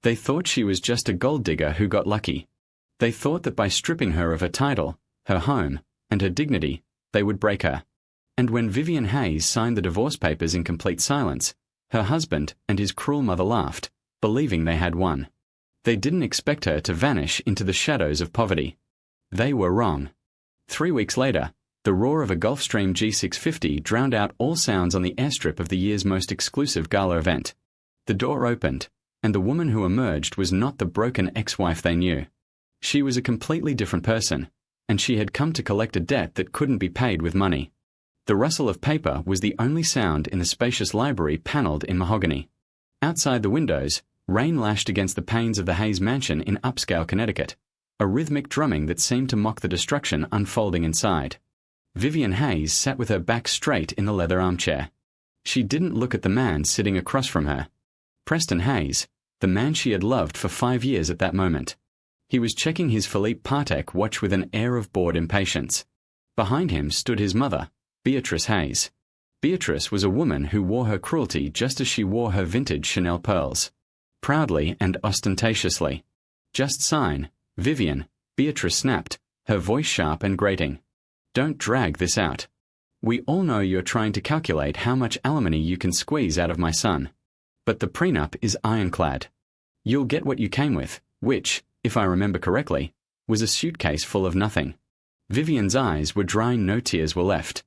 They thought she was just a gold digger who got lucky. They thought that by stripping her of her title, her home, and her dignity, they would break her. And when Vivian Hayes signed the divorce papers in complete silence, her husband and his cruel mother laughed, believing they had won. They didn't expect her to vanish into the shadows of poverty. They were wrong. 3 weeks later, the roar of a Gulfstream G650 drowned out all sounds on the airstrip of the year's most exclusive gala event. The door opened, and the woman who emerged was not the broken ex-wife they knew. She was a completely different person, and she had come to collect a debt that couldn't be paid with money. The rustle of paper was the only sound in the spacious library panelled in mahogany. Outside the windows, rain lashed against the panes of the Hayes mansion in upscale Connecticut, a rhythmic drumming that seemed to mock the destruction unfolding inside. Vivian Hayes sat with her back straight in the leather armchair. She didn't look at the man sitting across from her. Preston Hayes, the man she had loved for 5 years at that moment. He was checking his Philippe Patek watch with an air of bored impatience. Behind him stood his mother, Beatrice Hayes. Beatrice was a woman who wore her cruelty just as she wore her vintage Chanel pearls. Proudly and ostentatiously. "Just sign, Vivian," Beatrice snapped, her voice sharp and grating. "Don't drag this out. We all know you're trying to calculate how much alimony you can squeeze out of my son. But the prenup is ironclad. You'll get what you came with, which, if I remember correctly, was a suitcase full of nothing." Vivian's eyes were dry, no tears were left.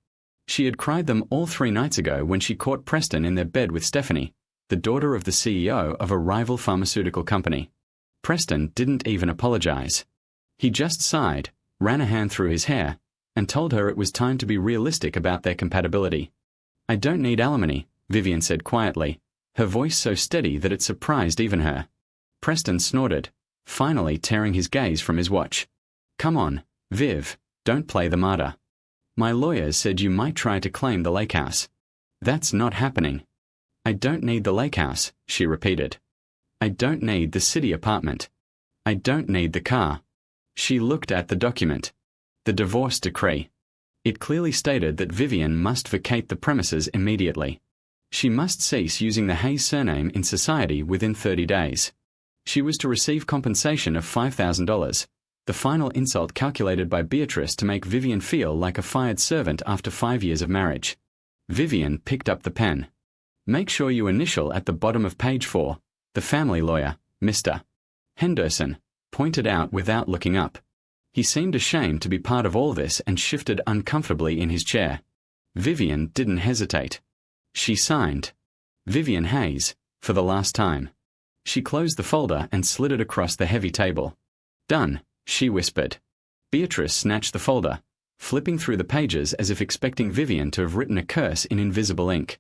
She had cried them all 3 nights ago when she caught Preston in their bed with Stephanie, the daughter of the CEO of a rival pharmaceutical company. Preston didn't even apologize. He just sighed, ran a hand through his hair, and told her it was time to be realistic about their compatibility. "I don't need alimony," Vivian said quietly, her voice so steady that it surprised even her. Preston snorted, finally tearing his gaze from his watch. "Come on, Viv, don't play the martyr. My lawyers said you might try to claim the lake house. That's not happening." "I don't need the lake house," she repeated. "I don't need the city apartment. I don't need the car." She looked at the document. The divorce decree. It clearly stated that Vivian must vacate the premises immediately. She must cease using the Hayes surname in society within 30 days. She was to receive compensation of $5,000, the final insult calculated by Beatrice to make Vivian feel like a fired servant after 5 years of marriage. Vivian picked up the pen. "Make sure you initial at the bottom of page 4, the family lawyer, Mr. Henderson," pointed out without looking up. He seemed ashamed to be part of all this and shifted uncomfortably in his chair. Vivian didn't hesitate. She signed. Vivian Hayes, for the last time. She closed the folder and slid it across the heavy table. "Done," she whispered. Beatrice snatched the folder, flipping through the pages as if expecting Vivian to have written a curse in invisible ink.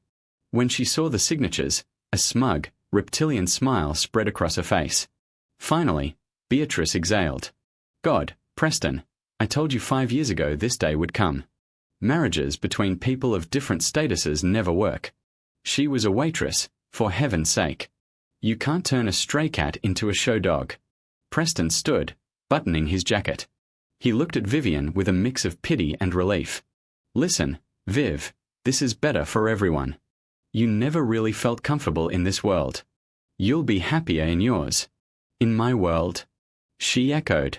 When she saw the signatures, a smug, reptilian smile spread across her face. Finally, Beatrice exhaled. "God, Preston, I told you 5 years ago this day would come. Marriages between people of different statuses never work. She was a waitress, for heaven's sake. You can't turn a stray cat into a show dog." Preston stood, buttoning his jacket. He looked at Vivian with a mix of pity and relief. "Listen, Viv, this is better for everyone. You never really felt comfortable in this world. You'll be happier in yours." "In my world?" She echoed.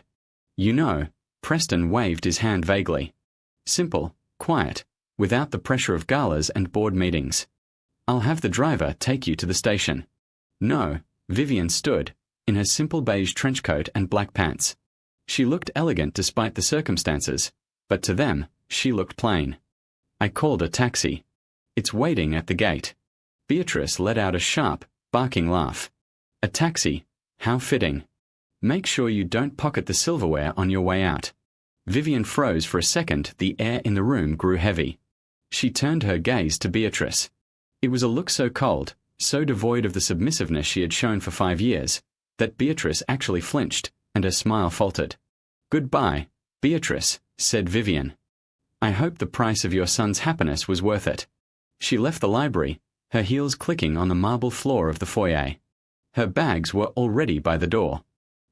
"You know," Preston waved his hand vaguely. "Simple, quiet, without the pressure of galas and board meetings. I'll have the driver take you to the station." "No," Vivian stood, in her simple beige trench coat and black pants. She looked elegant despite the circumstances, but to them, she looked plain. "I called a taxi. It's waiting at the gate." Beatrice let out a sharp, barking laugh. "A taxi, how fitting. Make sure you don't pocket the silverware on your way out." Vivian froze for a second. The air in the room grew heavy. She turned her gaze to Beatrice. It was a look so cold, so devoid of the submissiveness she had shown for 5 years, that Beatrice actually flinched, and her smile faltered. "Goodbye, Beatrice," said Vivian. "I hope the price of your son's happiness was worth it." She left the library, her heels clicking on the marble floor of the foyer. Her bags were already by the door.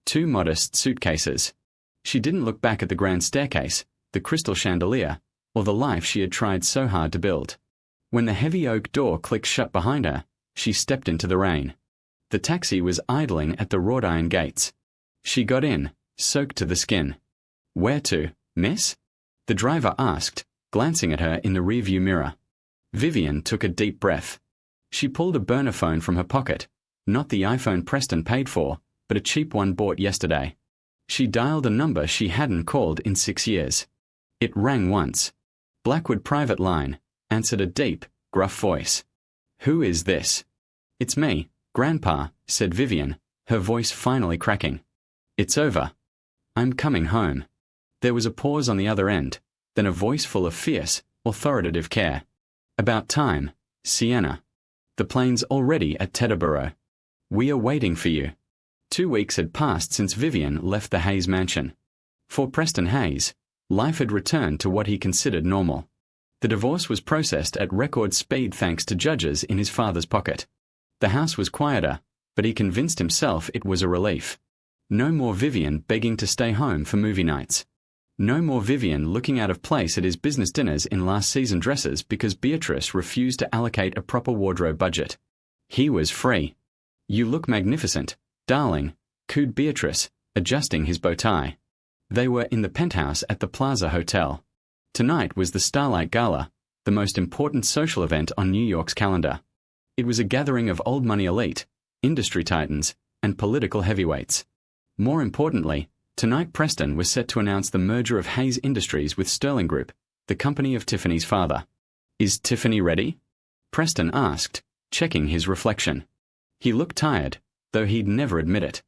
2 modest suitcases. She didn't look back at the grand staircase, the crystal chandelier, or the life she had tried so hard to build. When the heavy oak door clicked shut behind her, she stepped into the rain. The taxi was idling at the wrought iron gates. She got in, soaked to the skin. "Where to, miss?" the driver asked, glancing at her in the rearview mirror. Vivian took a deep breath. She pulled a burner phone from her pocket, not the iPhone Preston paid for, but a cheap one bought yesterday. She dialed a number she hadn't called in 6 years. It rang once. Blackwood private line, answered a deep, gruff voice. "Who is this?" "It's me, Grandpa," said Vivian, her voice finally cracking. "It's over. I'm coming home." There was a pause on the other end, then a voice full of fierce, authoritative care. "About time, Sienna. The plane's already at Teterboro. We are waiting for you." 2 weeks had passed since Vivian left the Hayes mansion. For Preston Hayes, life had returned to what he considered normal. The divorce was processed at record speed thanks to judges in his father's pocket. The house was quieter, but he convinced himself it was a relief. No more Vivian begging to stay home for movie nights. No more Vivian looking out of place at his business dinners in last season dresses because Beatrice refused to allocate a proper wardrobe budget. He was free. "You look magnificent, darling," cooed Beatrice, adjusting his bow tie. They were in the penthouse at the Plaza Hotel. Tonight was the Starlight Gala, the most important social event on New York's calendar. It was a gathering of old money elite, industry titans, and political heavyweights. More importantly, tonight Preston was set to announce the merger of Hayes Industries with Sterling Group, the company of Tiffany's father. "Is Tiffany ready?" Preston asked, checking his reflection. He looked tired, though he'd never admit it.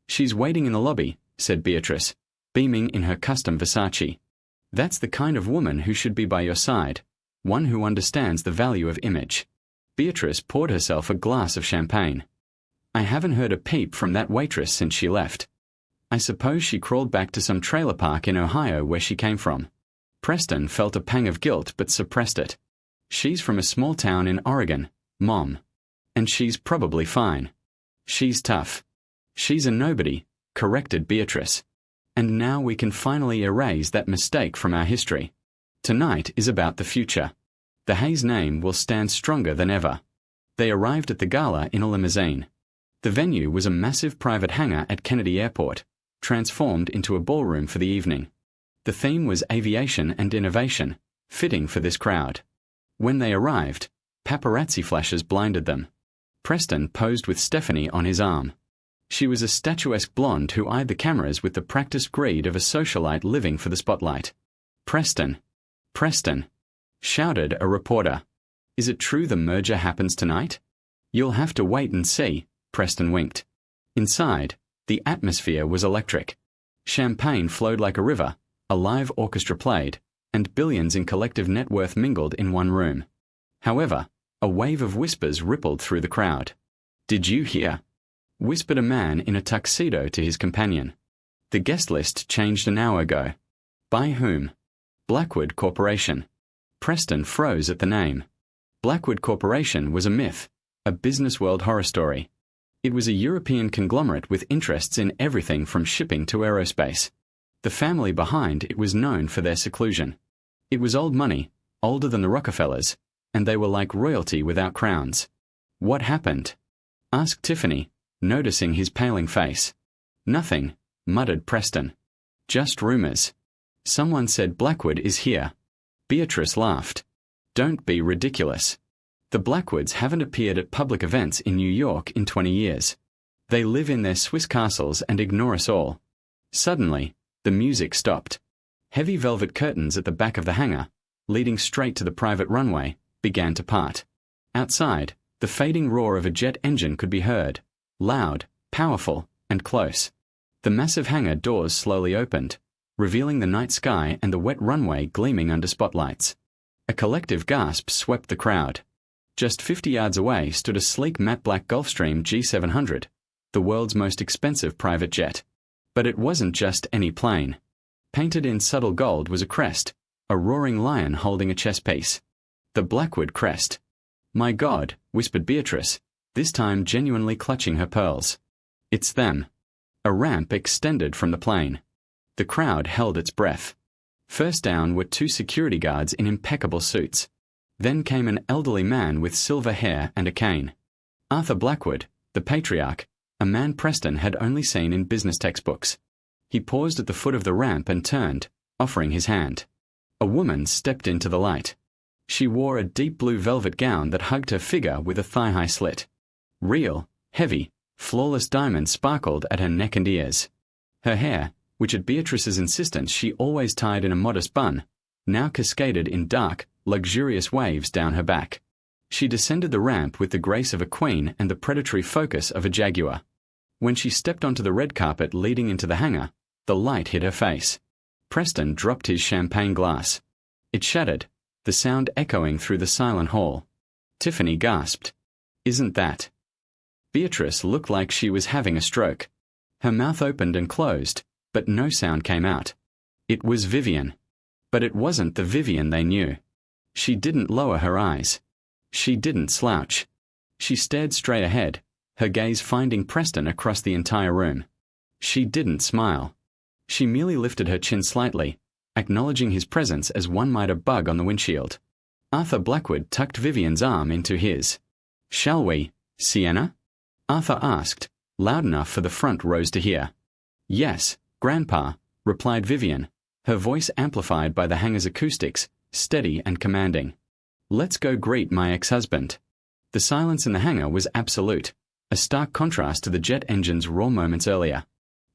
"She's waiting in the lobby," said Beatrice, beaming in her custom Versace. "That's the kind of woman who should be by your side, one who understands the value of image." Beatrice poured herself a glass of champagne. "I haven't heard a peep from that waitress since she left. I suppose she crawled back to some trailer park in Ohio where she came from." Preston felt a pang of guilt but suppressed it. "She's from a small town in Oregon, Mom. And she's probably fine." "She's tough. She's a nobody," corrected Beatrice. "And now we can finally erase that mistake from our history. Tonight is about the future. The Hayes name will stand stronger than ever." They arrived at the gala in a limousine. The venue was a massive private hangar at Kennedy Airport, transformed into a ballroom for the evening. The theme was aviation and innovation, fitting for this crowd. When they arrived, paparazzi flashes blinded them. Preston posed with Stephanie on his arm. She was a statuesque blonde who eyed the cameras with the practiced greed of a socialite living for the spotlight. "Preston! Preston!" shouted a reporter. "Is it true the merger happens tonight?" "You'll have to wait and see," Preston winked. Inside, the atmosphere was electric. Champagne flowed like a river, a live orchestra played, and billions in collective net worth mingled in one room. However, a wave of whispers rippled through the crowd. "Did you hear?" whispered a man in a tuxedo to his companion. "The guest list changed an hour ago." "By whom?" "Blackwood Corporation." Preston froze at the name. Blackwood Corporation was a myth, a business world horror story. It was a European conglomerate with interests in everything from shipping to aerospace. The family behind it was known for their seclusion. It was old money, older than the Rockefellers, and they were like royalty without crowns. "What happened?" asked Tiffany, noticing his paling face. "Nothing," muttered Preston. "Just rumors. Someone said Blackwood is here." Beatrice laughed. "Don't be ridiculous. The Blackwoods haven't appeared at public events in New York in 20 years. They live in their Swiss castles and ignore us all." Suddenly, the music stopped. Heavy velvet curtains at the back of the hangar, leading straight to the private runway, began to part. Outside, the fading roar of a jet engine could be heard, loud, powerful, and close. The massive hangar doors slowly opened, revealing the night sky and the wet runway gleaming under spotlights. A collective gasp swept the crowd. Just 50 yards away stood a sleek matte black Gulfstream G700, the world's most expensive private jet. But it wasn't just any plane. Painted in subtle gold was a crest, a roaring lion holding a chess piece. The Blackwood crest. "My God," whispered Beatrice, this time genuinely clutching her pearls. "It's them." A ramp extended from the plane. The crowd held its breath. First down were 2 security guards in impeccable suits. Then came an elderly man with silver hair and a cane. Arthur Blackwood, The patriarch, a man Preston had only seen in business textbooks. He paused at the foot of the ramp and turned, offering his hand. A woman stepped into the light. She wore a deep blue velvet gown that hugged her figure with a thigh-high slit. Real, heavy, flawless diamonds sparkled at her neck and ears. Her hair, which at Beatrice's insistence she always tied in a modest bun, now cascaded in dark, luxurious waves down her back. She descended the ramp with the grace of a queen and the predatory focus of a jaguar. When she stepped onto the red carpet leading into the hangar, the light hit her face. Preston dropped his champagne glass. It shattered, the sound echoing through the silent hall. Tiffany gasped. "Isn't that?" Beatrice looked like she was having a stroke. Her mouth opened and closed, but no sound came out. It was Vivian. But it wasn't the Vivian they knew. She didn't lower her eyes. She didn't slouch. She stared straight ahead, her gaze finding Preston across the entire room. She didn't smile. She merely lifted her chin slightly, acknowledging his presence as one might a bug on the windshield. Arthur Blackwood tucked Vivian's arm into his. "Shall we, Sienna?" Arthur asked, loud enough for the front rows to hear. "Yes, Grandpa," replied Vivian, her voice amplified by the hangar's acoustics, steady and commanding. "Let's go greet my ex-husband." The silence in the hangar was absolute, a stark contrast to the jet engine's raw moments earlier.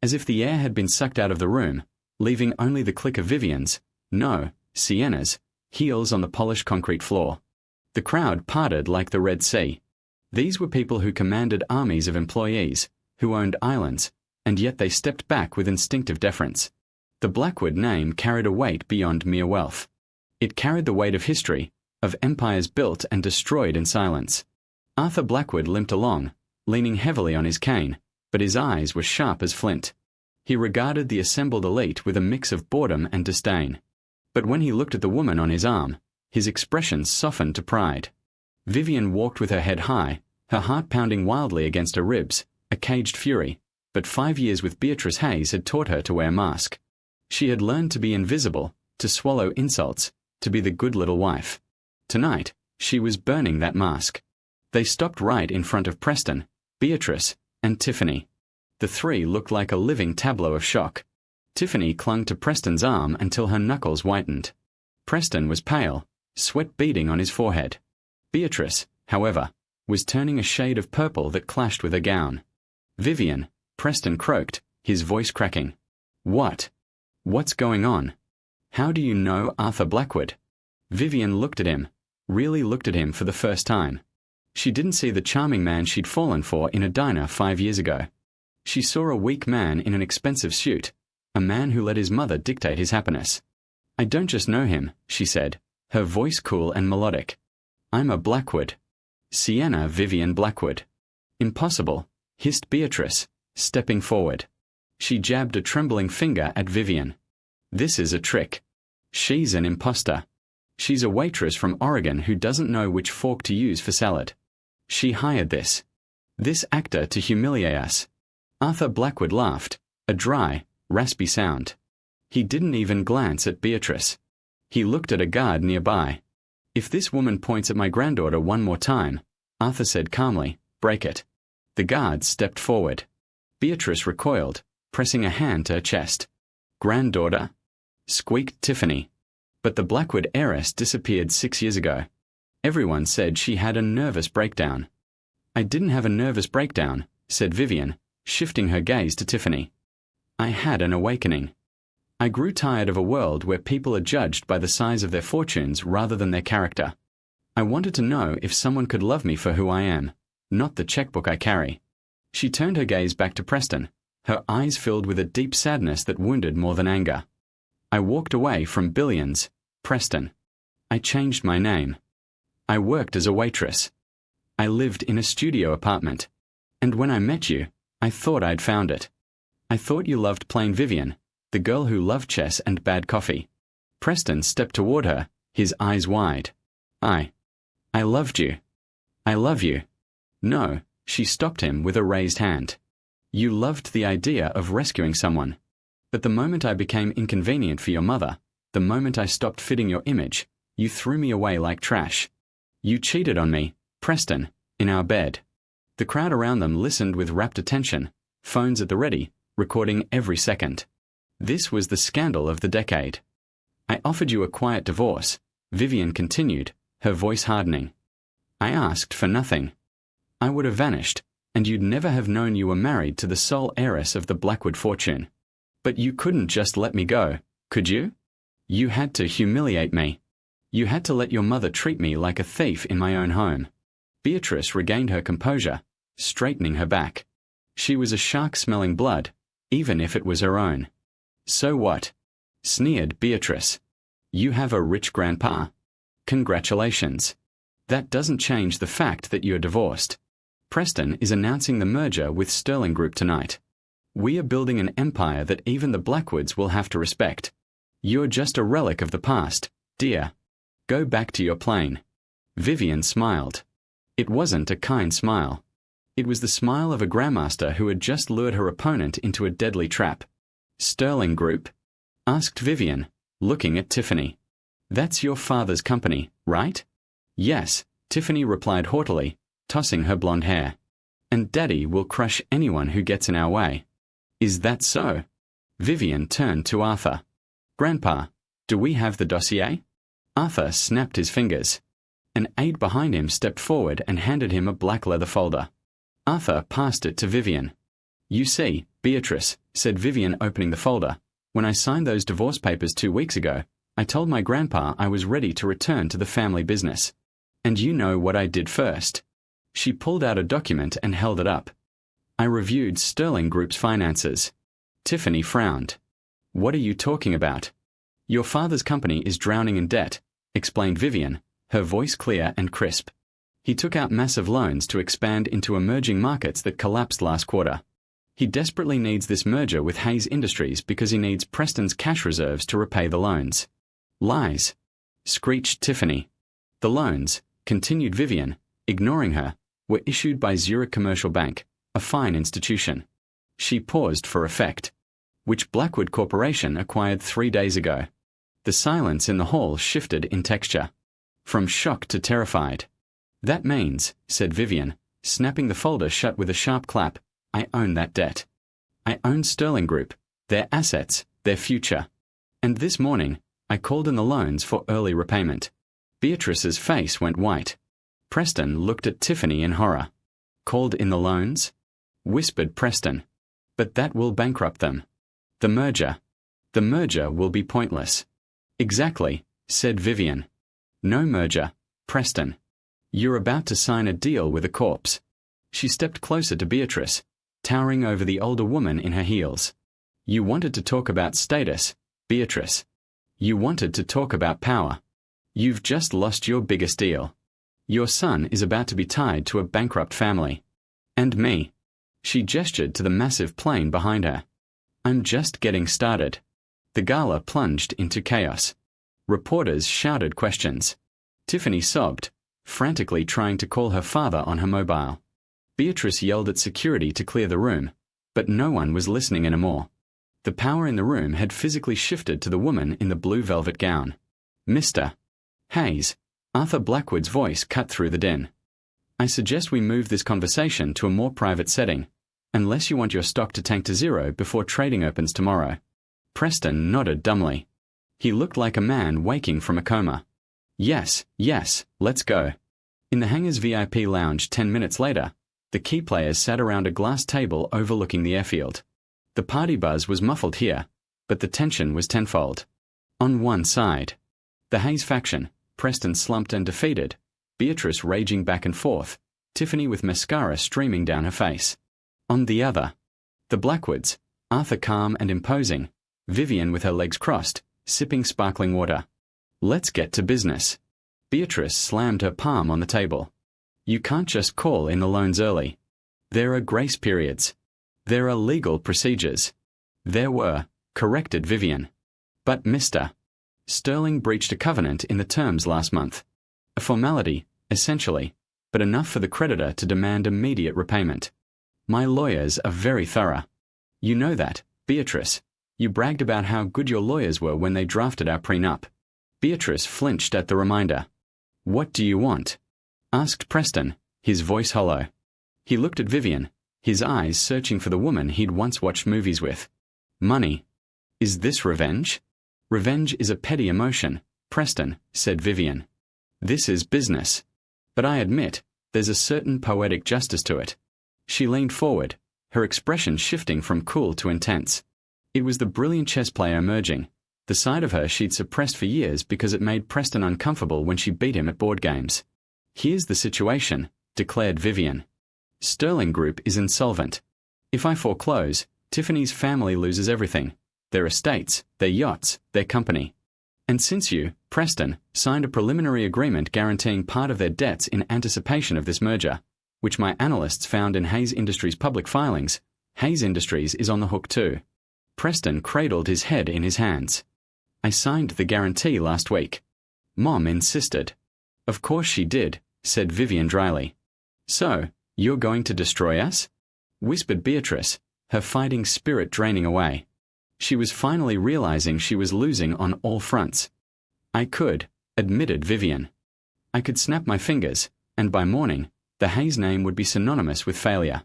As if the air had been sucked out of the room, leaving only the click of Vivian's, no, Sienna's, heels on the polished concrete floor. The crowd parted like the Red Sea. These were people who commanded armies of employees, who owned islands, and yet they stepped back with instinctive deference. The Blackwood name carried a weight beyond mere wealth. It carried the weight of history, of empires built and destroyed in silence. Arthur Blackwood limped along, leaning heavily on his cane, but his eyes were sharp as flint. He regarded the assembled elite with a mix of boredom and disdain. But when he looked at the woman on his arm, his expression softened to pride. Vivian walked with her head high, her heart pounding wildly against her ribs, a caged fury, but 5 years with Beatrice Hayes had taught her to wear a mask. She had learned to be invisible, to swallow insults, to be the good little wife. Tonight, she was burning that mask. They stopped right in front of Preston, Beatrice, and Tiffany. The three looked like a living tableau of shock. Tiffany clung to Preston's arm until her knuckles whitened. Preston was pale, sweat beading on his forehead. Beatrice, however, was turning a shade of purple that clashed with her gown. "Vivian," Preston croaked, his voice cracking. "What? What's going on? How do you know Arthur Blackwood?" Vivian looked at him, really looked at him for the first time. She didn't see the charming man she'd fallen for in a diner 5 years ago. She saw a weak man in an expensive suit, a man who let his mother dictate his happiness. "I don't just know him," she said, her voice cool and melodic. "I'm a Blackwood. Sienna Vivian Blackwood." "Impossible," hissed Beatrice, stepping forward. She jabbed a trembling finger at Vivian. "This is a trick. She's an imposter. She's a waitress from Oregon who doesn't know which fork to use for salad. She hired this actor to humiliate us." Arthur Blackwood laughed, a dry, raspy sound. He didn't even glance at Beatrice. He looked at a guard nearby. "If this woman points at my granddaughter one more time," Arthur said calmly, "break it." The guard stepped forward. Beatrice recoiled, pressing a hand to her chest. "Granddaughter?" squeaked Tiffany. But the Blackwood heiress disappeared 6 years ago. Everyone said she had a nervous breakdown. "I didn't have a nervous breakdown," said Vivian, shifting her gaze to Tiffany. "I had an awakening. I grew tired of a world where people are judged by the size of their fortunes rather than their character. I wanted to know if someone could love me for who I am, not the checkbook I carry." She turned her gaze back to Preston, her eyes filled with a deep sadness that wounded more than anger. "I walked away from billions, Preston. I changed my name. I worked as a waitress. I lived in a studio apartment. And when I met you, I thought I'd found it. I thought you loved plain Vivian, the girl who loved chess and bad coffee." Preston stepped toward her, his eyes wide. I loved you. I love you." "No," she stopped him with a raised hand. "You loved the idea of rescuing someone. But the moment I became inconvenient for your mother, the moment I stopped fitting your image, you threw me away like trash. You cheated on me, Preston, in our bed. The crowd around them listened with rapt attention, phones at the ready, recording every second. This was the scandal of the decade. I offered you a quiet divorce, Vivian continued, her voice hardening. I asked for nothing. I would have vanished, and you'd never have known you were married to the sole heiress of the Blackwood fortune. But you couldn't just let me go, could you? You had to humiliate me. You had to let your mother treat me like a thief in my own home. Beatrice regained her composure, straightening her back. She was a shark smelling blood, even if it was her own. So what? Sneered Beatrice. You have a rich grandpa. Congratulations. That doesn't change the fact that you're divorced. Preston is announcing the merger with Sterling Group tonight. We are building an empire that even the Blackwoods will have to respect. You're just a relic of the past, dear. Go back to your plane. Vivian smiled. It wasn't a kind smile. It was the smile of a grandmaster who had just lured her opponent into a deadly trap. Sterling Group? Asked Vivian, looking at Tiffany. That's your father's company, right? Yes, Tiffany replied haughtily, tossing her blonde hair. And Daddy will crush anyone who gets in our way. Is that so? Vivian turned to Arthur. Grandpa, do we have the dossier? Arthur snapped his fingers. An aide behind him stepped forward and handed him a black leather folder. Arthur passed it to Vivian. You see, Beatrice, said Vivian, opening the folder, when I signed those divorce papers 2 weeks ago, I told my grandpa I was ready to return to the family business. And you know what I did first. She pulled out a document and held it up. I reviewed Sterling Group's finances. Tiffany frowned. What are you talking about? Your father's company is drowning in debt, explained Vivian, her voice clear and crisp. He took out massive loans to expand into emerging markets that collapsed last quarter. He desperately needs this merger with Hayes Industries because he needs Preston's cash reserves to repay the loans. Lies, screeched Tiffany. The loans, continued Vivian, ignoring her, were issued by Zurich Commercial Bank, a fine institution. She paused for effect. Which Blackwood Corporation acquired 3 days ago. The silence in the hall shifted in texture. From shock to terrified. That means, said Vivian, snapping the folder shut with a sharp clap, I own that debt. I own Sterling Group, their assets, their future. And this morning, I called in the loans for early repayment. Beatrice's face went white. Preston looked at Tiffany in horror. Called in the loans? Whispered Preston. But that will bankrupt them. The merger will be pointless. Exactly, said Vivian. No merger, Preston. You're about to sign a deal with a corpse. She stepped closer to Beatrice, towering over the older woman in her heels. You wanted to talk about status, Beatrice. You wanted to talk about power. You've just lost your biggest deal. Your son is about to be tied to a bankrupt family. And me. She gestured to the massive plane behind her. I'm just getting started. The gala plunged into chaos. Reporters shouted questions. Tiffany sobbed, frantically trying to call her father on her mobile. Beatrice yelled at security to clear the room, but no one was listening anymore. The power in the room had physically shifted to the woman in the blue velvet gown. Mr. Hayes, Arthur Blackwood's voice cut through the din. I suggest we move this conversation to a more private setting, unless you want your stock to tank to zero before trading opens tomorrow. Preston nodded dumbly. He looked like a man waking from a coma. Yes, let's go. In the hangar's VIP lounge 10 minutes later, the key players sat around a glass table overlooking the airfield. The party buzz was muffled here, but the tension was tenfold. On one side, the Hayes faction, Preston slumped and defeated, Beatrice raging back and forth, Tiffany with mascara streaming down her face. On the other, the Blackwoods, Arthur calm and imposing, Vivian with her legs crossed, sipping sparkling water. Let's get to business. Beatrice slammed her palm on the table. You can't just call in the loans early. There are grace periods. There are legal procedures. There were, corrected Vivian. But Mr. Sterling breached a covenant in the terms last month. A formality, essentially, but enough for the creditor to demand immediate repayment. My lawyers are very thorough. You know that, Beatrice. You bragged about how good your lawyers were when they drafted our prenup. Beatrice flinched at the reminder. What do you want? Asked Preston, his voice hollow. He looked at Vivian, his eyes searching for the woman he'd once watched movies with. Money. Is this revenge? Revenge is a petty emotion, Preston, said Vivian. This is business. But I admit, there's a certain poetic justice to it. She leaned forward, her expression shifting from cool to intense. It was the brilliant chess player emerging, the side of her she'd suppressed for years because it made Preston uncomfortable when she beat him at board games. Here's the situation, declared Vivian. Sterling Group is insolvent. If I foreclose, Tiffany's family loses everything. Their estates, their yachts, their company. And since you, Preston, signed a preliminary agreement guaranteeing part of their debts in anticipation of this merger, which my analysts found in Hayes Industries' public filings, Hayes Industries is on the hook too. Preston cradled his head in his hands. I signed the guarantee last week. Mom insisted. Of course she did, said Vivian dryly. So, you're going to destroy us? Whispered Beatrice, her fighting spirit draining away. She was finally realizing she was losing on all fronts. I could, admitted Vivian. I could snap my fingers, and by morning, the Hayes name would be synonymous with failure.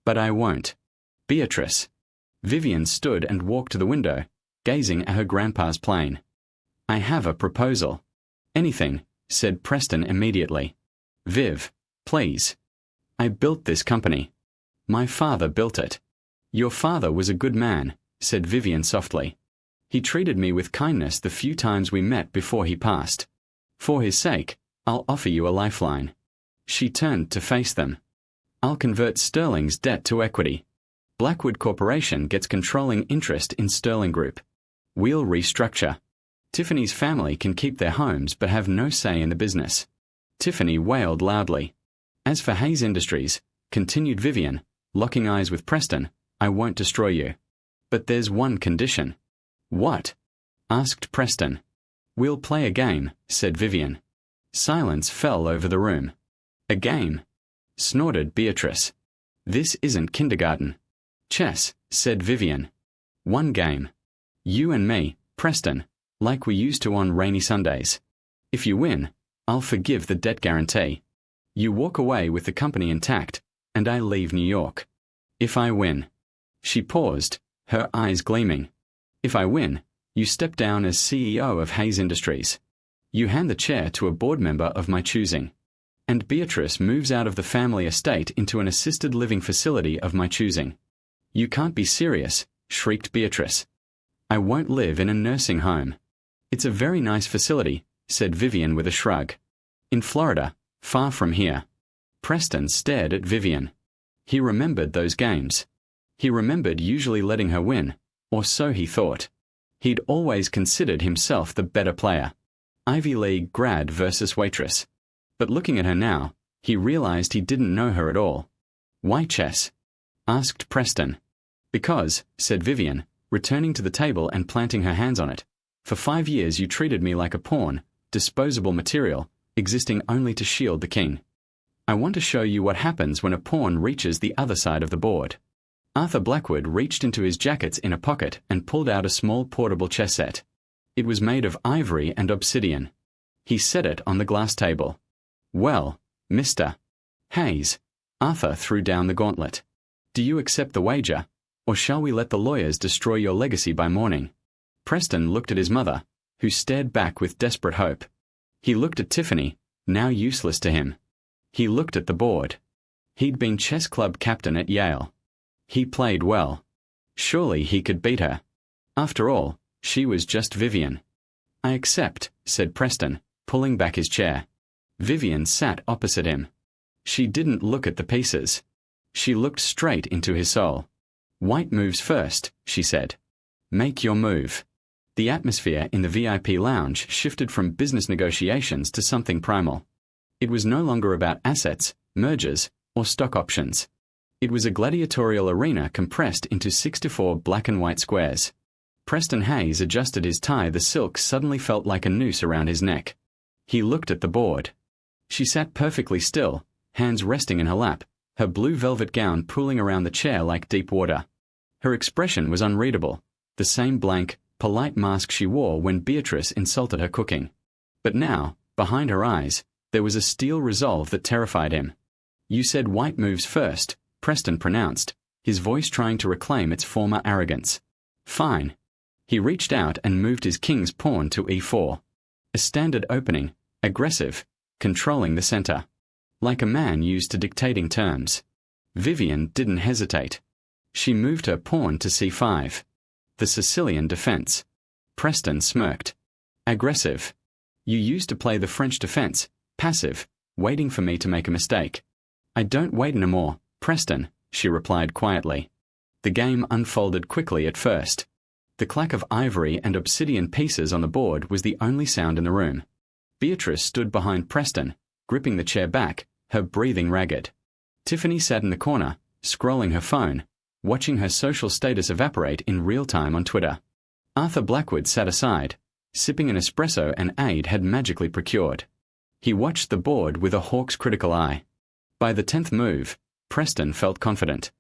But I won't. Beatrice. Vivian stood and walked to the window, gazing at her grandpa's plane. I have a proposal. Anything, said Preston immediately. Viv, please. I built this company. My father built it. Your father was a good man, said Vivian softly. He treated me with kindness the few times we met before he passed. For his sake, I'll offer you a lifeline. She turned to face them. I'll convert Sterling's debt to equity. Blackwood Corporation gets controlling interest in Sterling Group. We'll restructure. Tiffany's family can keep their homes but have no say in the business. Tiffany wailed loudly. As for Hayes Industries, continued Vivian, locking eyes with Preston, I won't destroy you. But there's one condition. What? Asked Preston. We'll play a game, said Vivian. Silence fell over the room. A game? Snorted Beatrice. This isn't kindergarten. Chess, said Vivian. One game. You and me, Preston, like we used to on rainy Sundays. If you win, I'll forgive the debt guarantee. You walk away with the company intact, and I leave New York. If I win. She paused, her eyes gleaming. If I win, you step down as CEO of Hayes Industries. You hand the chair to a board member of my choosing. And Beatrice moves out of the family estate into an assisted living facility of my choosing. You can't be serious, shrieked Beatrice. I won't live in a nursing home. It's a very nice facility, said Vivian with a shrug. In Florida, far from here. Preston stared at Vivian. He remembered those games. He remembered usually letting her win, or so he thought. He'd always considered himself the better player. Ivy League grad versus waitress. But looking at her now, he realized he didn't know her at all. Why chess? Asked Preston. Because, said Vivian, returning to the table and planting her hands on it. For 5 years you treated me like a pawn, disposable material, existing only to shield the king. I want to show you what happens when a pawn reaches the other side of the board. Arthur Blackwood reached into his jackets in a pocket and pulled out a small portable chess set. It was made of ivory and obsidian. He set it on the glass table. Well, Mr. Hayes, Arthur threw down the gauntlet. Do you accept the wager, or shall we let the lawyers destroy your legacy by morning? Preston looked at his mother, who stared back with desperate hope. He looked at Tiffany, now useless to him. He looked at the board. He'd been chess club captain at Yale. He played well. Surely he could beat her. After all, she was just Vivian. I accept, said Preston, pulling back his chair. Vivian sat opposite him. She didn't look at the pieces. She looked straight into his soul. White moves first, she said. Make your move. The atmosphere in the VIP lounge shifted from business negotiations to something primal. It was no longer about assets, mergers, or stock options. It was a gladiatorial arena compressed into 64 black and white squares. Preston Hayes adjusted his tie. The silk suddenly felt like a noose around his neck. He looked at the board. She sat perfectly still, hands resting in her lap, her blue velvet gown pooling around the chair like deep water. Her expression was unreadable, the same blank, polite mask she wore when Beatrice insulted her cooking. But now, behind her eyes, there was a steel resolve that terrified him. You said white moves first, Preston pronounced, his voice trying to reclaim its former arrogance. Fine. He reached out and moved his king's pawn to e4. A standard opening, aggressive, controlling the center. Like a man used to dictating terms. Vivian didn't hesitate. She moved her pawn to c5. The Sicilian defense. Preston smirked. Aggressive. You used to play the French defense, passive, waiting for me to make a mistake. I don't wait anymore, Preston, she replied quietly. The game unfolded quickly at first. The clack of ivory and obsidian pieces on the board was the only sound in the room. Beatrice stood behind Preston, gripping the chair back, her breathing ragged. Tiffany sat in the corner, scrolling her phone, watching her social status evaporate in real time on Twitter. Arthur Blackwood sat aside, sipping an espresso an aide had magically procured. He watched the board with a hawk's critical eye. By the 10th move, Preston felt confident.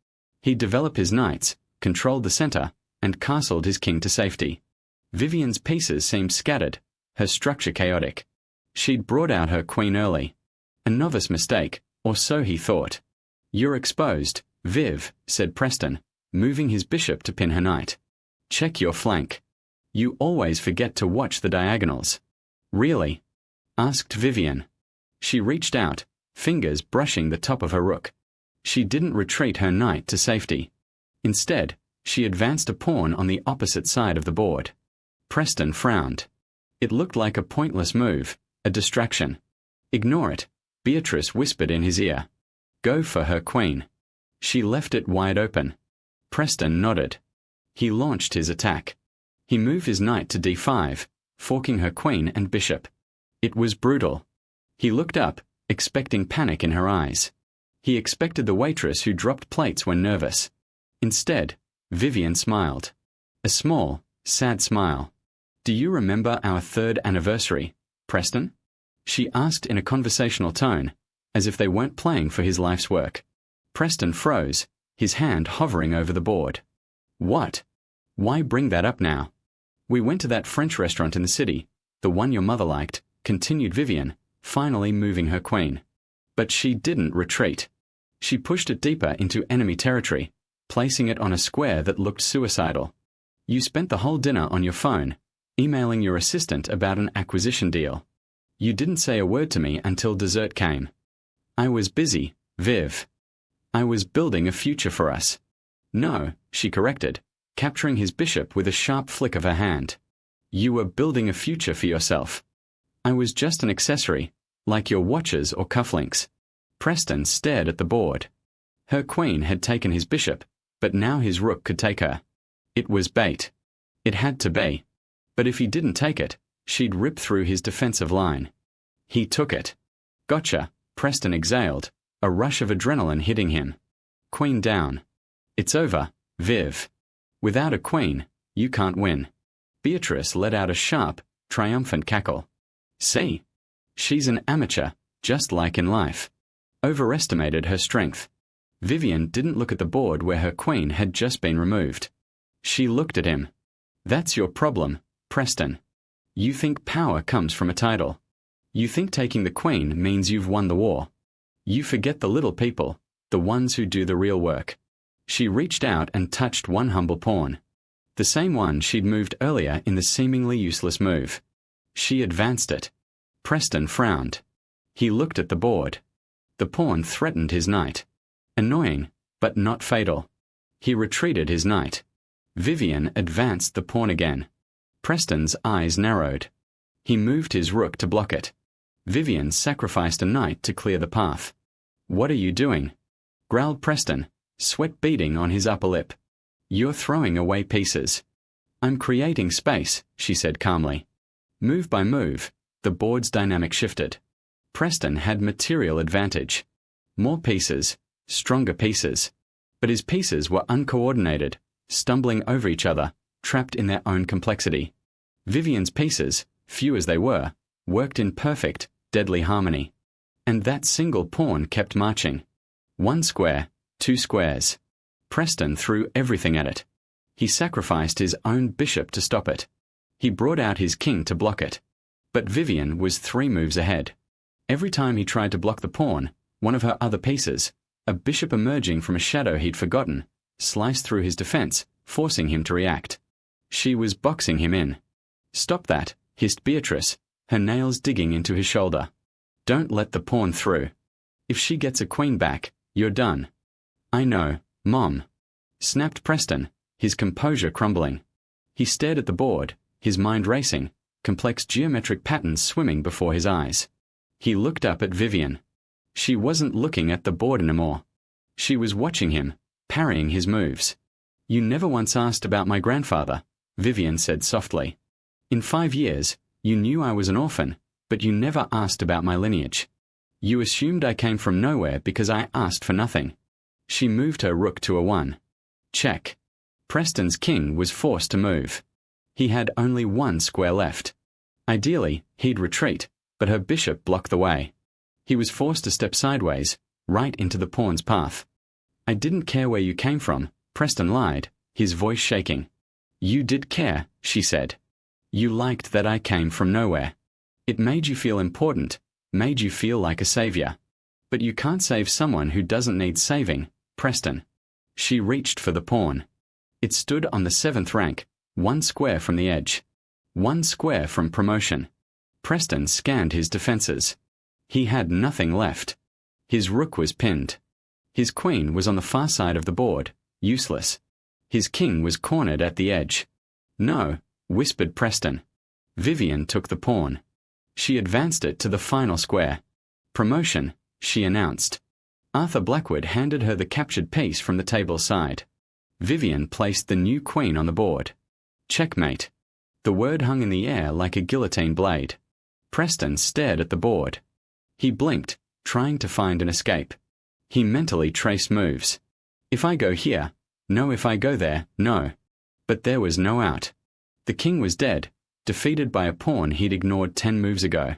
He'd developed his knights, controlled the center, and castled his king to safety. Vivian's pieces seemed scattered, her structure chaotic. She'd brought out her queen early. A novice mistake, or so he thought. You're exposed, Viv, said Preston, moving his bishop to pin her knight. Check your flank. You always forget to watch the diagonals. Really? Asked Vivian. She reached out, fingers brushing the top of her rook. She didn't retreat her knight to safety. Instead, she advanced a pawn on the opposite side of the board. Preston frowned. It looked like a pointless move, a distraction. Ignore it, Beatrice whispered in his ear. Go for her queen. She left it wide open. Preston nodded. He launched his attack. He moved his knight to d5, forking her queen and bishop. It was brutal. He looked up, expecting panic in her eyes. He expected the waitress who dropped plates when nervous. Instead, Vivian smiled. A small, sad smile. Do you remember our 3rd anniversary, Preston? She asked in a conversational tone, as if they weren't playing for his life's work. Preston froze, his hand hovering over the board. What? Why bring that up now? We went to that French restaurant in the city, the one your mother liked, continued Vivian, finally moving her queen. But she didn't retreat. She pushed it deeper into enemy territory, placing it on a square that looked suicidal. You spent the whole dinner on your phone, emailing your assistant about an acquisition deal. You didn't say a word to me until dessert came. I was busy, Viv. I was building a future for us. No, she corrected, capturing his bishop with a sharp flick of her hand. You were building a future for yourself. I was just an accessory, like your watches or cufflinks. Preston stared at the board. Her queen had taken his bishop, but now his rook could take her. It was bait. It had to be. But if he didn't take it, she'd rip through his defensive line. He took it. Gotcha, Preston exhaled, a rush of adrenaline hitting him. Queen down. It's over, Viv. Without a queen, you can't win. Beatrice let out a sharp, triumphant cackle. See? She's an amateur, just like in life. Overestimated her strength. Vivian didn't look at the board where her queen had just been removed. She looked at him. That's your problem, Preston. You think power comes from a title. You think taking the queen means you've won the war. You forget the little people, the ones who do the real work. She reached out and touched one humble pawn. The same one she'd moved earlier in the seemingly useless move. She advanced it. Preston frowned. He looked at the board. The pawn threatened his knight. Annoying, but not fatal. He retreated his knight. Vivian advanced the pawn again. Preston's eyes narrowed. He moved his rook to block it. Vivian sacrificed a knight to clear the path. What are you doing? Growled Preston, sweat beading on his upper lip. You're throwing away pieces. I'm creating space, she said calmly. Move by move, the board's dynamic shifted. Preston had material advantage. More pieces, stronger pieces. But his pieces were uncoordinated, stumbling over each other, trapped in their own complexity. Vivian's pieces, few as they were, worked in perfect, deadly harmony. And that single pawn kept marching. 1 square, 2 squares. Preston threw everything at it. He sacrificed his own bishop to stop it. He brought out his king to block it. But Vivian was 3 moves ahead. Every time he tried to block the pawn, One of her other pieces, a bishop emerging from a shadow he'd forgotten, sliced through his defense, forcing him to react. She was boxing him in. "Stop that," hissed Beatrice, her nails digging into his shoulder. "Don't let the pawn through. If she gets a queen back, you're done." "I know, Mom," snapped Preston, his composure crumbling. He stared at the board, his mind racing, complex geometric patterns swimming before his eyes. He looked up at Vivian. She wasn't looking at the board anymore. She was watching him, parrying his moves. "You never once asked about my grandfather," Vivian said softly. "In 5 years, you knew I was an orphan, but you never asked about my lineage. You assumed I came from nowhere because I asked for nothing." She moved her rook to a 1. Check. Preston's king was forced to move. He had only 1 square left. Ideally, he'd retreat, but her bishop blocked the way. He was forced to step sideways, right into the pawn's path. "I didn't care where you came from," Preston lied, his voice shaking. "You did care," she said. "You liked that I came from nowhere. It made you feel important, made you feel like a savior. But you can't save someone who doesn't need saving, Preston." She reached for the pawn. It stood on the 7th rank, 1 square from the edge. 1 square from promotion. Preston scanned his defenses. He had nothing left. His rook was pinned. His queen was on the far side of the board, useless. His king was cornered at the edge. "No," whispered Preston. Vivian took the pawn. She advanced it to the final square. "Promotion," she announced. Arthur Blackwood handed her the captured piece from the table side. Vivian placed the new queen on the board. "Checkmate." The word hung in the air like a guillotine blade. Preston stared at the board. He blinked, trying to find an escape. He mentally traced moves. "If I go here, no. If I go there, no." But there was no out. The king was dead, defeated by a pawn he'd ignored 10 moves ago.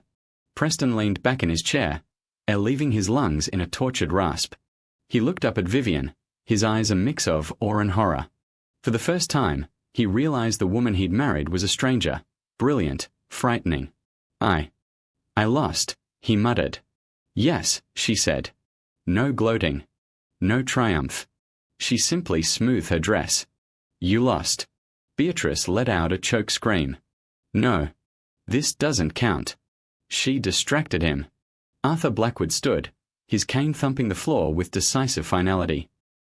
Preston leaned back in his chair, air leaving his lungs in a tortured rasp. He looked up at Vivian, his eyes a mix of awe and horror. For the first time, he realized the woman he'd married was a stranger, brilliant, frightening. I lost," he muttered. "Yes," she said. No gloating. No triumph. She simply smoothed her dress. "You lost." Beatrice let out a choked scream. "No. This doesn't count." She distracted him. Arthur Blackwood stood, his cane thumping the floor with decisive finality.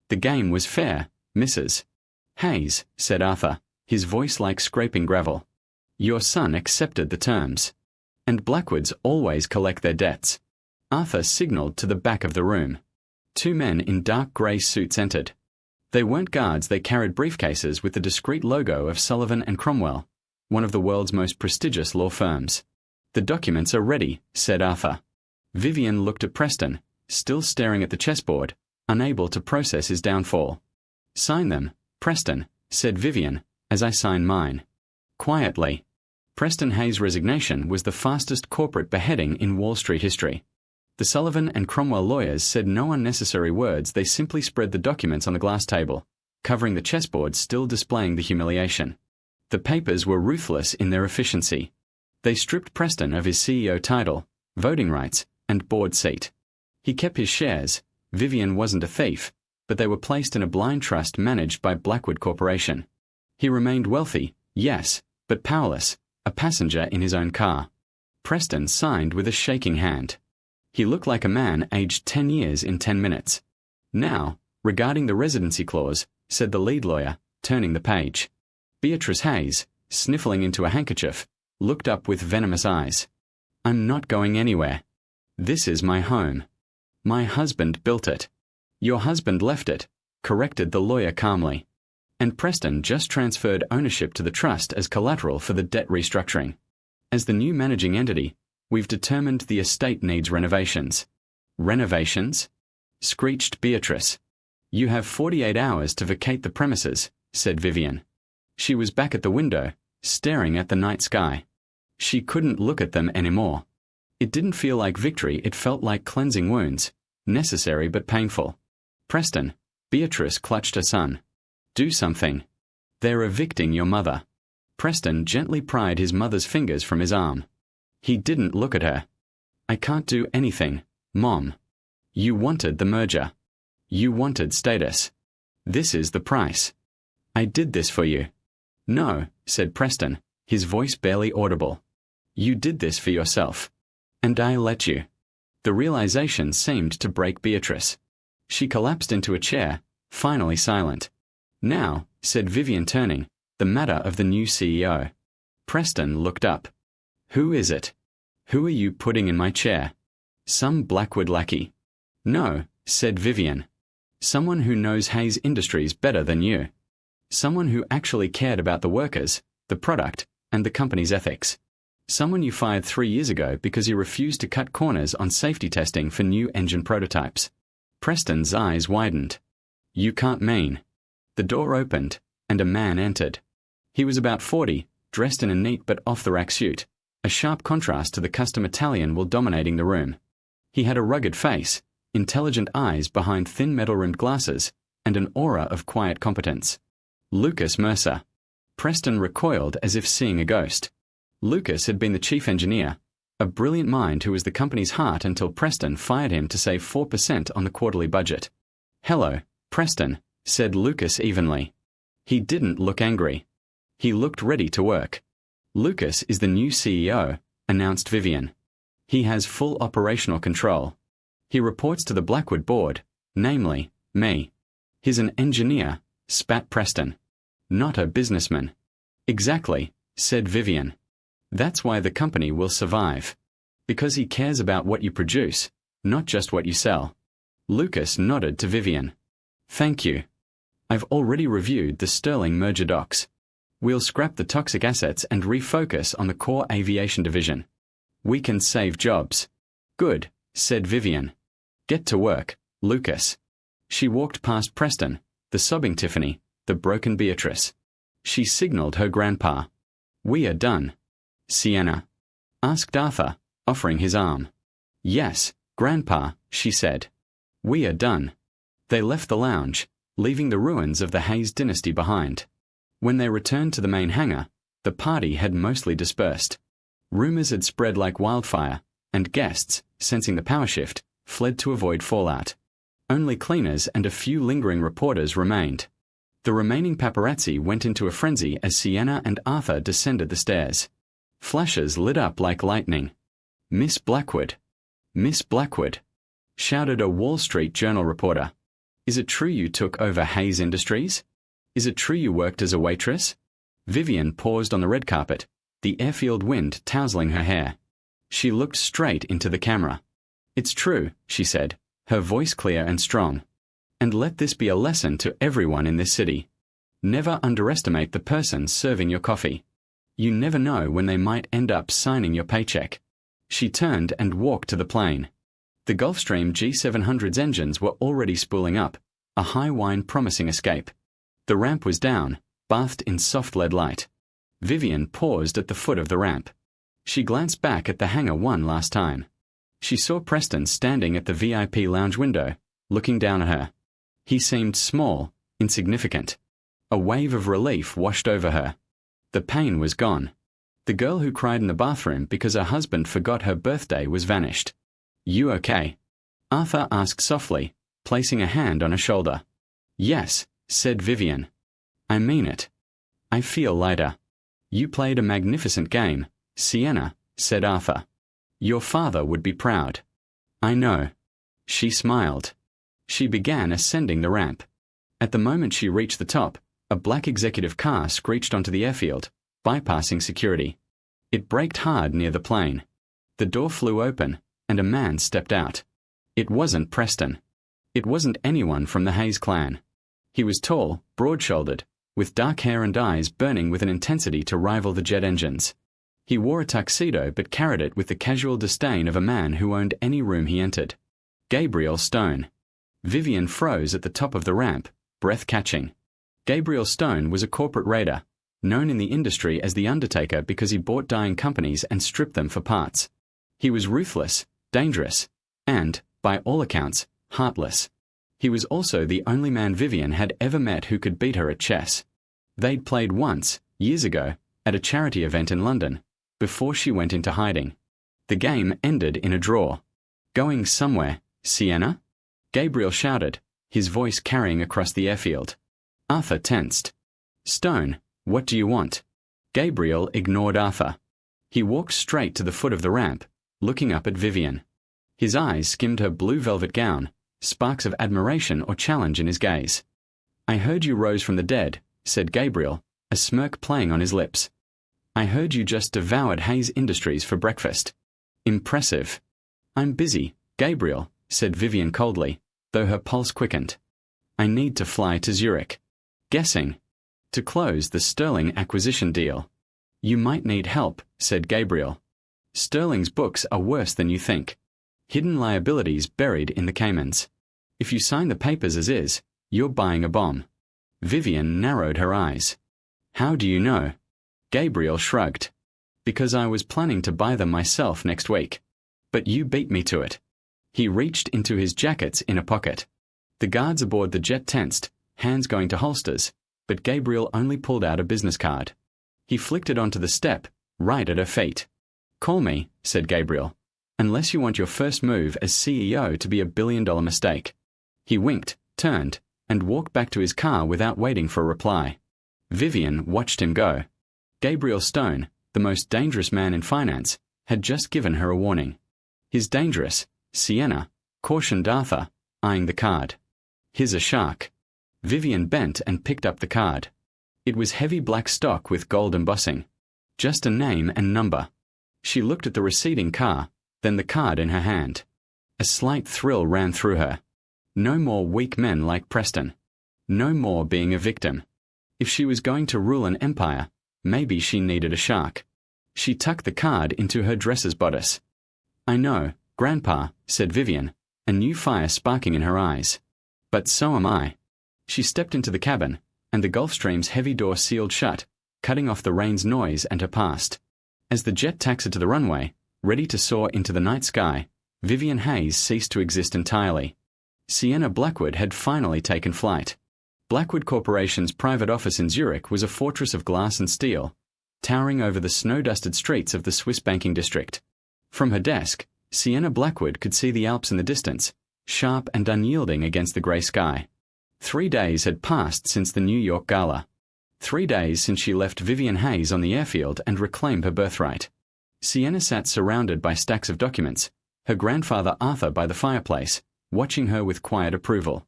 "The game was fair, Mrs. Hayes," said Arthur, his voice like scraping gravel. "Your son accepted the terms. And Blackwoods always collect their debts." Arthur signaled to the back of the room. 2 men in dark grey suits entered. They weren't guards, they carried briefcases with the discreet logo of Sullivan and Cromwell, one of the world's most prestigious law firms. "The documents are ready," said Arthur. Vivian looked at Preston, still staring at the chessboard, unable to process his downfall. "Sign them, Preston," said Vivian, "as I sign mine." Quietly. Preston Hayes' resignation was the fastest corporate beheading in Wall Street history. The Sullivan and Cromwell lawyers said no unnecessary words, they simply spread the documents on the glass table, covering the chessboard still displaying the humiliation. The papers were ruthless in their efficiency. They stripped Preston of his CEO title, voting rights, and board seat. He kept his shares. Vivian wasn't a thief, but they were placed in a blind trust managed by Blackwood Corporation. He remained wealthy, yes, but powerless, a passenger in his own car. Preston signed with a shaking hand. He looked like a man aged 10 years in 10 minutes. "Now, regarding the residency clause," said the lead lawyer, turning the page. Beatrice Hayes, sniffling into a handkerchief, looked up with venomous eyes. "I'm not going anywhere. This is my home. My husband built it." "Your husband left it," corrected the lawyer calmly. "And Preston just transferred ownership to the trust as collateral for the debt restructuring. As the new managing entity, we've determined the estate needs renovations." "Renovations?" screeched Beatrice. "You have 48 hours to vacate the premises," said Vivian. She was back at the window, staring at the night sky. She couldn't look at them anymore. It didn't feel like victory, it felt like cleansing wounds, necessary but painful. "Preston," Beatrice clutched her son. "Do something. They're evicting your mother." Preston gently pried his mother's fingers from his arm. He didn't look at her. "I can't do anything, Mom." You wanted the merger. You wanted status. This is the price. I did this for you. No, said Preston, his voice barely audible. You did this for yourself. And I let you. The realization seemed to break Beatrice. She collapsed into a chair, finally silent. Now, said Vivian, turning, the matter of the new CEO. Preston looked up. Who is it? Who are you putting in my chair? Some Blackwood lackey. No, said Vivian. Someone who knows Hayes Industries better than you. Someone who actually cared about the workers, the product, and the company's ethics. Someone you fired 3 years ago because you refused to cut corners on safety testing for new engine prototypes. Preston's eyes widened. You can't mean. The door opened, and a man entered. He was about 40, dressed in a neat but off-the-rack suit, a sharp contrast to the custom Italian wool dominating the room. He had a rugged face, intelligent eyes behind thin metal-rimmed glasses, and an aura of quiet competence. Lucas Mercer. Preston recoiled as if seeing a ghost. Lucas had been the chief engineer, a brilliant mind who was the company's heart until Preston fired him to save 4% on the quarterly budget. Hello, Preston, said Lucas evenly. He didn't look angry. He looked ready to work. Lucas is the new CEO, announced Vivian. He has full operational control. He reports to the Blackwood board, namely, me. He's an engineer, spat Preston. Not a businessman. Exactly, said Vivian. That's why the company will survive. Because he cares about what you produce, not just what you sell. Lucas nodded to Vivian. Thank you. I've already reviewed the Sterling merger docs. We'll scrap the toxic assets and refocus on the core aviation division. We can save jobs. Good, said Vivian. Get to work, Lucas. She walked past Preston, the sobbing Tiffany, the broken Beatrice. She signaled her grandpa. We are done. Sienna? Asked Arthur, offering his arm. Yes, Grandpa, she said. We are done. They left the lounge, leaving the ruins of the Hayes dynasty behind. When they returned to the main hangar, the party had mostly dispersed. Rumors had spread like wildfire, and guests, sensing the power shift, fled to avoid fallout. Only cleaners and a few lingering reporters remained. The remaining paparazzi went into a frenzy as Sienna and Arthur descended the stairs. Flashes lit up like lightning. Miss Blackwood! Miss Blackwood! Shouted a Wall Street Journal reporter. Is it true you took over Hayes Industries? Is it true you worked as a waitress? Vivian paused on the red carpet, the airfield wind tousling her hair. She looked straight into the camera. It's true, she said, her voice clear and strong. And let this be a lesson to everyone in this city. Never underestimate the person serving your coffee. You never know when they might end up signing your paycheck. She turned and walked to the plane. The Gulfstream G700's engines were already spooling up, a high whine promising escape. The ramp was down, bathed in soft lead light. Vivian paused at the foot of the ramp. She glanced back at the hangar one last time. She saw Preston standing at the VIP lounge window, looking down at her. He seemed small, insignificant. A wave of relief washed over her. The pain was gone. The girl who cried in the bathroom because her husband forgot her birthday was vanished. You okay? Arthur asked softly, placing a hand on her shoulder. Yes, said Vivian. I mean it. I feel lighter. You played a magnificent game, Sienna, said Arthur. Your father would be proud. I know. She smiled. She began ascending the ramp. At the moment she reached the top, a black executive car screeched onto the airfield, bypassing security. It braked hard near the plane. The door flew open, and a man stepped out. It wasn't Preston. It wasn't anyone from the Hayes clan. He was tall, broad-shouldered, with dark hair and eyes burning with an intensity to rival the jet engines. He wore a tuxedo but carried it with the casual disdain of a man who owned any room he entered. Gabriel Stone. Vivian froze at the top of the ramp, breath-catching. Gabriel Stone was a corporate raider, known in the industry as the Undertaker because he bought dying companies and stripped them for parts. He was ruthless, dangerous, and, by all accounts, heartless. He was also the only man Vivian had ever met who could beat her at chess. They'd played once, years ago, at a charity event in London, before she went into hiding. The game ended in a draw. Going somewhere, Sienna? Gabriel shouted, his voice carrying across the airfield. Arthur tensed. Stone, what do you want? Gabriel ignored Arthur. He walked straight to the foot of the ramp, looking up at Vivian. His eyes skimmed her blue velvet gown, sparks of admiration or challenge in his gaze. I heard you rose from the dead, said Gabriel, a smirk playing on his lips. I heard you just devoured Hayes Industries for breakfast. Impressive. I'm busy, Gabriel, said Vivian coldly, though her pulse quickened. I need to fly to Zurich. Guessing. To close the Sterling acquisition deal. You might need help, said Gabriel. Sterling's books are worse than you think. Hidden liabilities buried in the Caymans. If you sign the papers as is, you're buying a bomb. Vivian narrowed her eyes. How do you know? Gabriel shrugged. Because I was planning to buy them myself next week. But you beat me to it. He reached into his jacket's inner pocket. The guards aboard the jet tensed, hands going to holsters, but Gabriel only pulled out a business card. He flicked it onto the step, right at her feet. Call me, said Gabriel, unless you want your first move as CEO to be a billion-dollar mistake. He winked, turned, and walked back to his car without waiting for a reply. Vivian watched him go. Gabriel Stone, the most dangerous man in finance, had just given her a warning. He's dangerous, Sienna, cautioned Arthur, eyeing the card. Here's a shark. Vivian bent and picked up the card. It was heavy black stock with gold embossing. Just a name and number. She looked at the receding car, then the card in her hand. A slight thrill ran through her. No more weak men like Preston. No more being a victim. If she was going to rule an empire, maybe she needed a shark. She tucked the card into her dresser's bodice. I know, Grandpa, said Vivian, a new fire sparking in her eyes. But so am I. She stepped into the cabin, and the Gulfstream's heavy door sealed shut, cutting off the rain's noise and her past. As the jet taxied to the runway, ready to soar into the night sky, Vivian Hayes ceased to exist entirely. Sienna Blackwood had finally taken flight. Blackwood Corporation's private office in Zurich was a fortress of glass and steel, towering over the snow-dusted streets of the Swiss banking district. From her desk, Sienna Blackwood could see the Alps in the distance, sharp and unyielding against the grey sky. 3 days had passed since the New York gala. 3 days since she left Vivian Hayes on the airfield and reclaimed her birthright. Sienna sat surrounded by stacks of documents, her grandfather Arthur by the fireplace, watching her with quiet approval.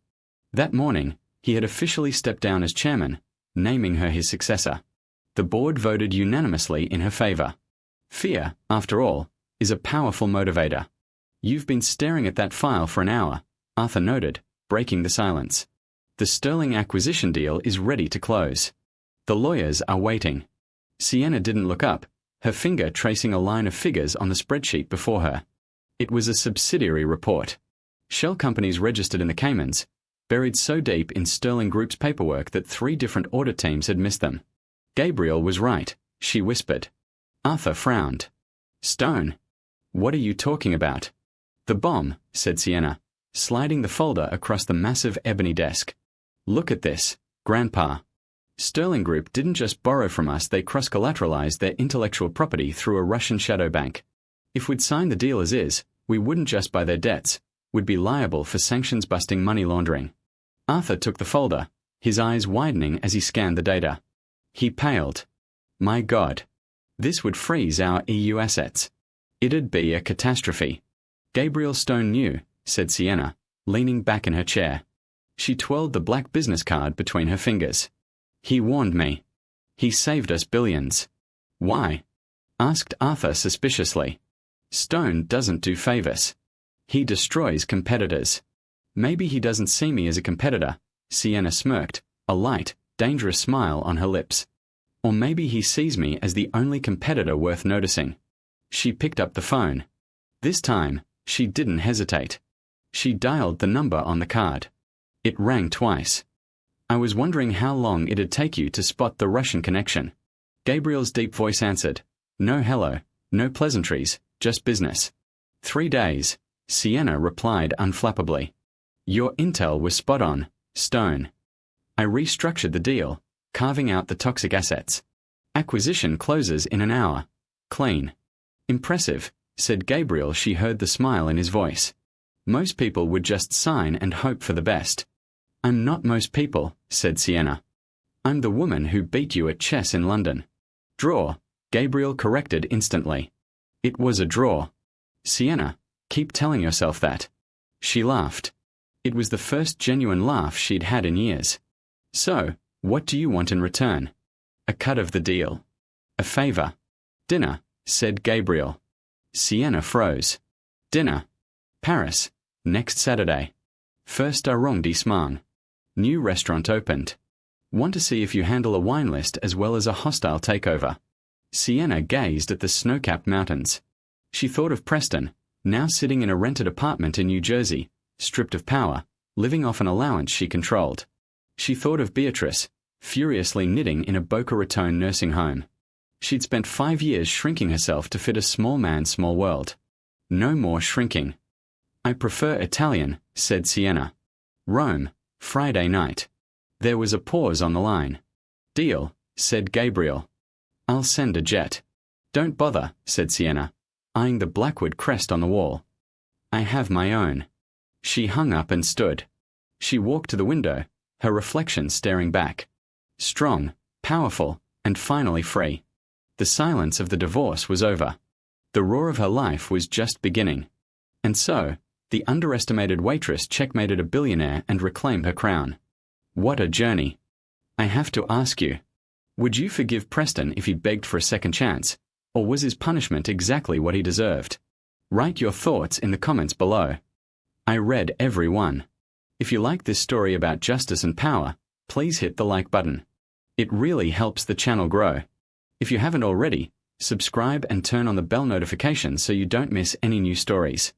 That morning, he had officially stepped down as chairman, naming her his successor. The board voted unanimously in her favor. Fear, after all, is a powerful motivator. You've been staring at that file for an hour, Arthur noted, breaking the silence. The Sterling acquisition deal is ready to close. The lawyers are waiting. Sienna didn't look up, her finger tracing a line of figures on the spreadsheet before her. It was a subsidiary report. Shell companies registered in the Caymans, buried so deep in Sterling Group's paperwork that 3 different audit teams had missed them. Gabriel was right, she whispered. Arthur frowned. Stone. What are you talking about? The bomb, said Sienna, sliding the folder across the massive ebony desk. Look at this, Grandpa. Sterling Group didn't just borrow from us, they cross-collateralized their intellectual property through a Russian shadow bank. If we'd signed the deal as is, we wouldn't just buy their debts, we'd be liable for sanctions-busting money laundering. Arthur took the folder, his eyes widening as he scanned the data. He paled. My God. This would freeze our EU assets. It'd be a catastrophe. Gabriel Stone knew, said Sienna, leaning back in her chair. She twirled the black business card between her fingers. He warned me. He saved us billions. Why? Asked Arthur suspiciously. Stone doesn't do favors. He destroys competitors. Maybe he doesn't see me as a competitor, Sienna smirked, a light, dangerous smile on her lips. Or maybe he sees me as the only competitor worth noticing. She picked up the phone. This time, she didn't hesitate. She dialed the number on the card. It rang twice. I was wondering how long it'd take you to spot the Russian connection. Gabriel's deep voice answered. No hello, no pleasantries, just business. 3 days, Sienna replied unflappably. Your intel was spot on, Stone. I restructured the deal, carving out the toxic assets. Acquisition closes in an hour. Clean. Impressive, said Gabriel. She heard the smile in his voice. Most people would just sign and hope for the best. I'm not most people, said Sienna. I'm the woman who beat you at chess in London. Draw, Gabriel corrected instantly. It was a draw. Sienna, keep telling yourself that. She laughed. It was the first genuine laugh she'd had in years. So, what do you want in return? A cut of the deal. A favor. Dinner, said Gabriel. Sienna froze. Dinner. Paris, next Saturday. First arrondissement. New restaurant opened. Want to see if you handle a wine list as well as a hostile takeover. Sienna gazed at the snow-capped mountains. She thought of Preston, now sitting in a rented apartment in New Jersey, stripped of power, living off an allowance she controlled. She thought of Beatrice, furiously knitting in a Boca Raton nursing home. She'd spent 5 years shrinking herself to fit a small man's small world. No more shrinking. I prefer Italian, said Sienna. Rome, Friday night. There was a pause on the line. Deal, said Gabriel. I'll send a jet. Don't bother, said Sienna, eyeing the Blackwood crest on the wall. I have my own. She hung up and stood. She walked to the window, her reflection staring back. Strong, powerful, and finally free. The silence of the divorce was over. The roar of her life was just beginning. And so, the underestimated waitress checkmated a billionaire and reclaimed her crown. What a journey. I have to ask you, would you forgive Preston if he begged for a second chance, or was his punishment exactly what he deserved? Write your thoughts in the comments below. I read every one. If you like this story about justice and power, please hit the like button. It really helps the channel grow. If you haven't already, subscribe and turn on the bell notification so you don't miss any new stories.